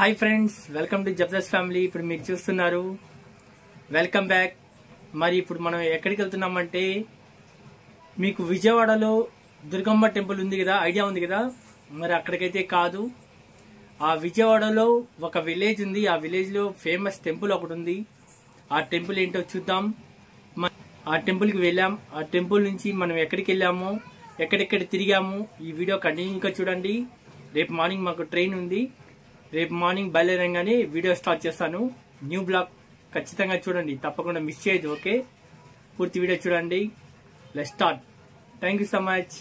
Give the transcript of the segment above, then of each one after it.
Hi friends, welcome to Jabardasth family. ఇప్పుడు మీరు చూస్తున్నారు, వెల్కమ్ బ్యాక్. మరి ఇప్పుడు మనం ఎక్కడికి వెళ్తున్నామంటే, మీకు విజయవాడలో దుర్గమ్మ టెంపుల్ ఉంది కదా, ఐడియా ఉంది కదా. మరి అక్కడికైతే కాదు, ఆ విజయవాడలో ఒక విలేజ్ ఉంది. ఆ విలేజ్ లో ఫేమస్ టెంపుల్ ఒకటి ఉంది. ఆ టెంపుల్ ఏంటో చూద్దాం. ఆ టెంపుల్ కి వెళ్ళాం. ఆ టెంపుల్ నుంచి మనం ఎక్కడికి వెళ్ళామో, ఎక్కడెక్కడ తిరిగాము, ఈ వీడియో కంటిన్యూగా చూడండి. రేపు మార్నింగ్ మాకు ట్రైన్ ఉంది. రేపు మార్నింగ్ బయలుదేరంగానే వీడియో స్టార్ట్ చేస్తాను. న్యూ బ్లాగ్ ఖచ్చితంగా చూడండి, తప్పకుండా మిస్ చేయదు. ఓకే, పూర్తి వీడియో చూడండి. Let's start. Thank you so much.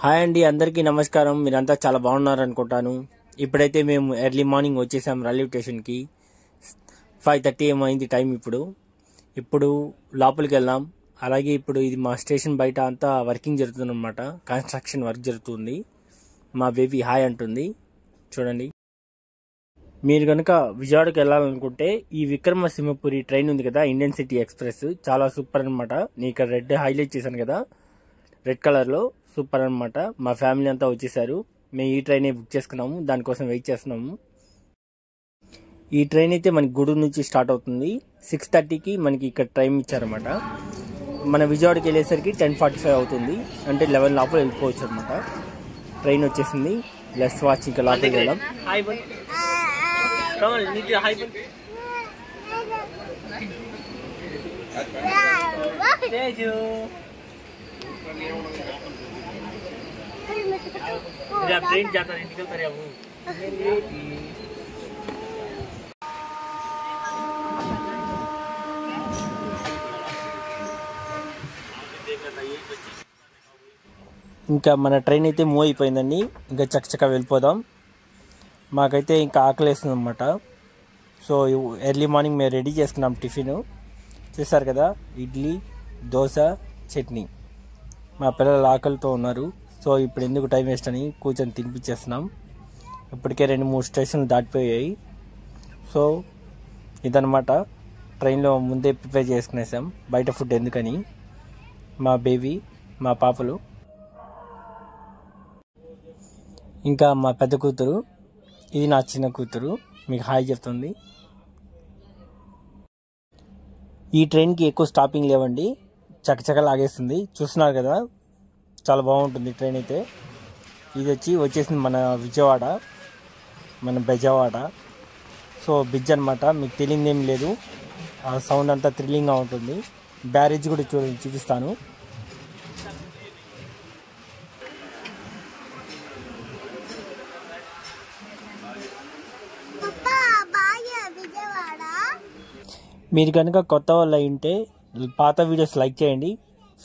Hi అండి, అందరికీ నమస్కారం. మీరంతా చాలా బాగున్నారు అనుకుంటాను. ఇప్పుడైతే మేము ఎర్లీ మార్నింగ్ వచ్చేసాం రైల్వే స్టేషన్కి. 5:30 ఏమైంది టైం. ఇప్పుడు లోపలికి వెళ్దాం. అలాగే ఇప్పుడు ఇది మా స్టేషన్ బయట అంతా వర్కింగ్ జరుగుతుంది అనమాట. కన్స్ట్రక్షన్ వర్క్ జరుగుతుంది. మా బేబీ హాయ్ అంటుంది, చూడండి. మీరు కనుక విజయవాడకి వెళ్ళాలనుకుంటే ఈ విక్రమసింహపురి ట్రైన్ ఉంది కదా, ఇండియన్ సిటీ ఎక్స్ప్రెస్, చాలా సూపర్ అనమాట. నేను ఇక్కడ రెడ్ హైలైట్ చేశాను కదా, రెడ్ కలర్లో, సూపర్ అనమాట. మా ఫ్యామిలీ అంతా వచ్చేసారు. మేము ఈ ట్రైనే బుక్ చేసుకున్నాము, దానికోసం వెయిట్ చేస్తున్నాము. ఈ ట్రైన్ అయితే మనకి గూడూరు నుంచి స్టార్ట్ అవుతుంది. 6:30కి మనకి ఇక్కడ టైం ఇచ్చారనమాట. మన విజయవాడకి వెళ్ళేసరికి 10:45 అవుతుంది. అంటే 11 లోపల వెళ్ళిపోవచ్చు అనమాట. ట్రైన్ వచ్చేసింది. Let's watch. ఇంకా లోపలికి వెళ్దాం. ट्रेन जाता नहीं, निकलता रहा वो. ఇంకా మన ట్రైన్ అయితే మూవ్ అయిపోయిందండి. ఇంకా చక్కచక్క వెళ్ళిపోదాం. మాకైతే ఇంకా ఆకలేస్తుంది అనమాట. సో ఎర్లీ మార్నింగ్ మేము రెడీ చేసుకున్నాం టిఫిన్. చూసారు కదా, ఇడ్లీ, దోశ, చట్నీ. మా పిల్లలు ఆకలితో ఉన్నారు. సో ఇప్పుడు ఎందుకు టైం వేస్ట్ అని కూర్చొని తినిపించేస్తున్నాం. ఇప్పటికే 2-3 స్టేషన్లు దాటిపోయాయి. సో ఇదనమాట, ట్రైన్లో ముందే ప్రిపేర్ చేసుకునేసాం బయట ఫుడ్ ఎందుకని. మా బేబీ, మా పాపలు, ఇంకా మా పెద్ద కూతురు, ఇది నా చిన్న కూతురు, మీకు హాయ్ చెప్తుంది. ఈ ట్రైన్కి ఎక్కువ స్టాపింగ్ లేవండి, చకచక లాగేస్తుంది. చూస్తున్నారు కదా, చాలా బాగుంటుంది ట్రైన్ అయితే. ఇది వచ్చేసింది మన విజయవాడ, మన బెజవాడ. సో బ్రిడ్జ్ అనమాట, మీకు తెలియదు ఏం లేదు. ఆ సౌండ్ అంతా థ్రిల్లింగ్గా ఉంటుంది. బ్యారేజ్ కూడా చూపిస్తాను. మీరు కనుక కొత్త వాళ్ళు అయింటే పాత వీడియోస్ లైక్ చేయండి,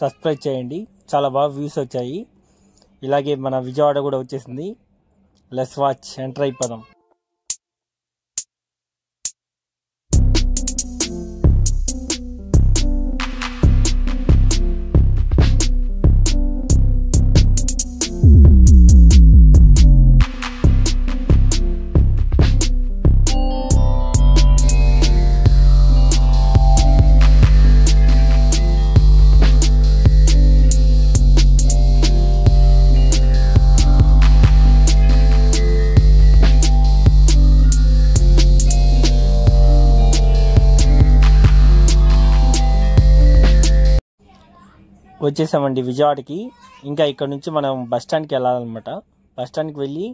సబ్స్క్రైబ్ చేయండి. చాలా బాగా వ్యూస్ వచ్చాయి. ఇలాగే మన విజయవాడ కూడా వచ్చేసింది. లెట్స్ వాచ్, ఎంటర్ అయిపోదాం. వచ్చేసామండి విజయవాడకి. ఇంకా ఇక్కడ నుంచి మనం బస్ స్టాండ్కి వెళ్ళాలన్నమాట. బస్ స్టాండ్కి వెళ్ళి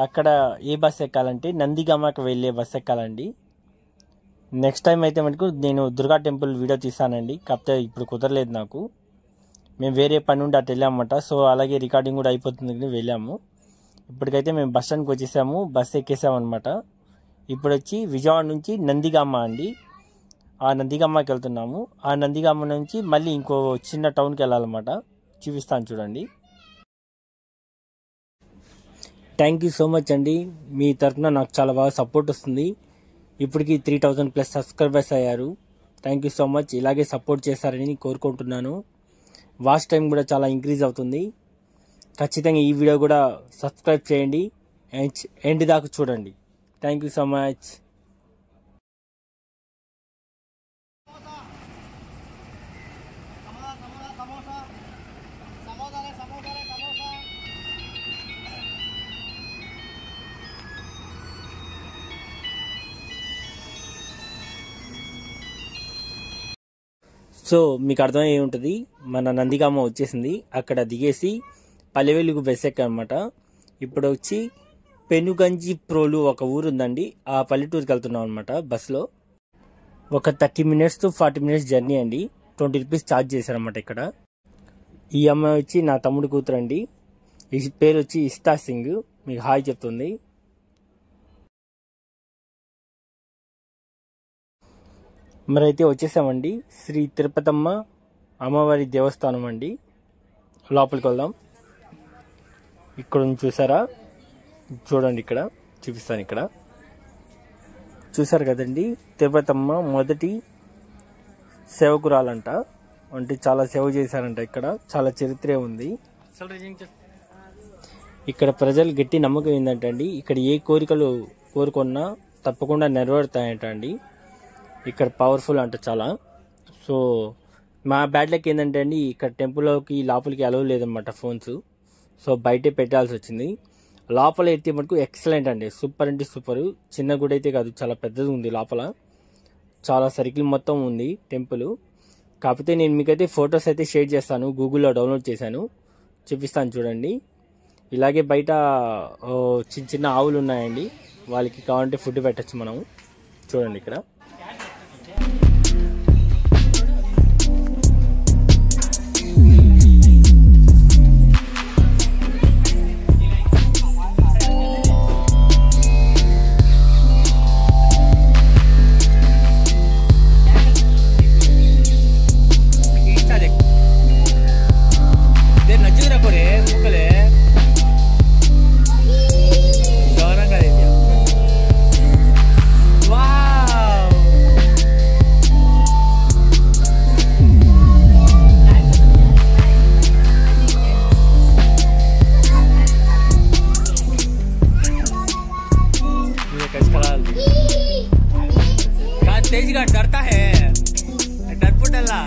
అక్కడ ఏ బస్ ఎక్కాలంటే నందిగామకి వెళ్ళే బస్ ఎక్కాలండి. నెక్స్ట్ టైం అయితే మటుకు నేను దుర్గా టెంపుల్ వీడియో తీసానండి, కాకపోతే ఇప్పుడు కుదరలేదు నాకు. మేము వేరే పని ఉండి అటు వెళ్ళామన్నమాట. సో అలాగే రికార్డింగ్ కూడా అయిపోతుంది, వెళ్ళాము. ఇప్పటికైతే మేము బస్ స్టాండ్కి వచ్చేసాము, బస్ ఎక్కేసామన్నమాట. ఇప్పుడు విజయవాడ నుంచి నందిగామ అండి, ఆ నందిగామకి వెళ్తున్నాము. ఆ నందిగామ నుంచి మళ్ళీ ఇంకో చిన్న టౌన్కి వెళ్ళాలన్నమాట. చూపిస్తాను చూడండి. థ్యాంక్ యూ సో మచ్ అండి, మీ తరఫున నాకు చాలా బాగా సపోర్ట్ వస్తుంది. ఇప్పటికి 3000+ సబ్స్క్రైబర్స్ అయ్యారు. Thank you so much. ఇలాగే సపోర్ట్ చేస్తారని కోరుకుంటున్నాను. వాచ్ టైం కూడా చాలా ఇంక్రీజ్ అవుతుంది. ఖచ్చితంగా ఈ వీడియో కూడా సబ్స్క్రైబ్ చేయండి, ఎండ్ దాకా చూడండి. Thank you so much. So మీకు అర్థమయ్యే ఉంటుంది, మన నందిగామ వచ్చేసింది. అక్కడ దిగేసి పల్లెవెలుగు వెసెక్కనమాట. ఇప్పుడు వచ్చి పెనుగంజి ప్రోలు ఒక ఊరు ఉందండి, ఆ పల్లెటూరుకి వెళ్తున్నాం అనమాట బస్సులో. ఒక 30 minutes to 40 minutes జర్నీ అండి. 20 rupees ఛార్జ్ చేశారనమాట ఇక్కడ. ఈ అమ్మాయి వచ్చి నా తమ్ముడు కూతురు అండి. ఈ పేరు వచ్చి ఇష్టా సింగ్, మీకు హాయ్ చెప్తుంది. మరైతే వచ్చేసామండి శ్రీ తిరుపతమ్మ అమ్మవారి దేవస్థానం అండి. లోపలికి వెళ్దాం. ఇక్కడ చూసారా, చూడండి, ఇక్కడ చూపిస్తాను. ఇక్కడ చూసారు కదండి, తిరుపతమ్మ మొదటి సేవకురాలంట. అంటే చాలా సేవ చేశారంట. ఇక్కడ చాలా చరిత్రే ఉంది. ఇక్కడ ప్రజలు గట్టి నమ్మకం ఏంటంటే అండి, ఇక్కడ ఏ కోరికలు కోరుకున్నా తప్పకుండా నెరవేరుతాయంట అండి. ఇక్కడ పవర్ఫుల్ అంట చాలా. సో మా బ్యాడ్ లక్ ఏంటంటే అండి, ఇక్కడ టెంపుల్లోకి లోపలికి అలవ్ లేదన్నమాట ఫోన్స్. సో బయటే పెట్టాల్సి వచ్చింది. లోపల అయితే మటుకు ఎక్సలెంట్ అండి, సూపర్ అంటే సూపర్. చిన్న గుడి అయితే కాదు, చాలా పెద్దది ఉంది లోపల. చాలా సర్కిల్ మొత్తం ఉంది టెంపుల్. కాకపోతే నేను మీకైతే ఫొటోస్ అయితే షేర్ చేస్తాను, గూగుల్లో డౌన్లోడ్ చేశాను, చూపిస్తాను చూడండి. ఇలాగే బయట చిన్న చిన్న ఆవులు ఉన్నాయండి, వాళ్ళకి కావాలంటే ఫుడ్ పెట్టచ్చు మనం. చూడండి ఇక్కడ तेज का डरता है, डरपुटला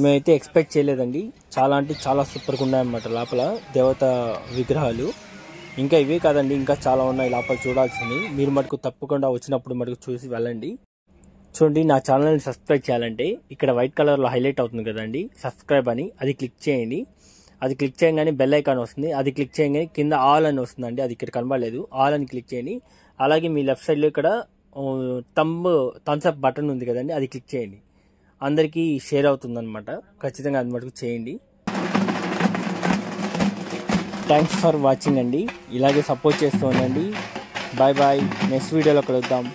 మేమైతే ఎక్స్పెక్ట్ చేయలేదండి. చాలా అంటే చాలా సూపర్గా ఉన్నాయన్నమాట లోపల దేవత విగ్రహాలు. ఇంకా ఇవే కాదండి, ఇంకా చాలా ఉన్నాయి లోపల చూడాల్సింది. మీరు మటుకు తప్పకుండా వచ్చినప్పుడు మటుకు చూసి వెళ్ళండి. చూడండి, నా ఛానల్ని సబ్స్క్రైబ్ చేయాలంటే ఇక్కడ వైట్ కలర్లో హైలైట్ అవుతుంది కదండి సబ్స్క్రైబ్ అని, అది క్లిక్ చేయండి. అది క్లిక్ చేయగానే బెల్ ఐకాన్ వస్తుంది, అది క్లిక్ చేయగానే కింద ఆల్ అని వస్తుందండి, అది ఇక్కడ కనబడలేదు, ఆల్ అని క్లిక్ చేయండి. అలాగే మీ లెఫ్ట్ సైడ్లో ఇక్కడ థమ్స్ అప్ బటన్ ఉంది కదండి, అది క్లిక్ చేయండి. అందరికీ షేర్ అవుతుందన్నమాట, ఖచ్చితంగా అది మటుకు చేయండి. థ్యాంక్స్ ఫర్ వాచింగ్ అండి. ఇలాగే సపోర్ట్ చేస్తూ ఉండండి. బాయ్ బాయ్, నెక్స్ట్ వీడియోలో కలుద్దాం.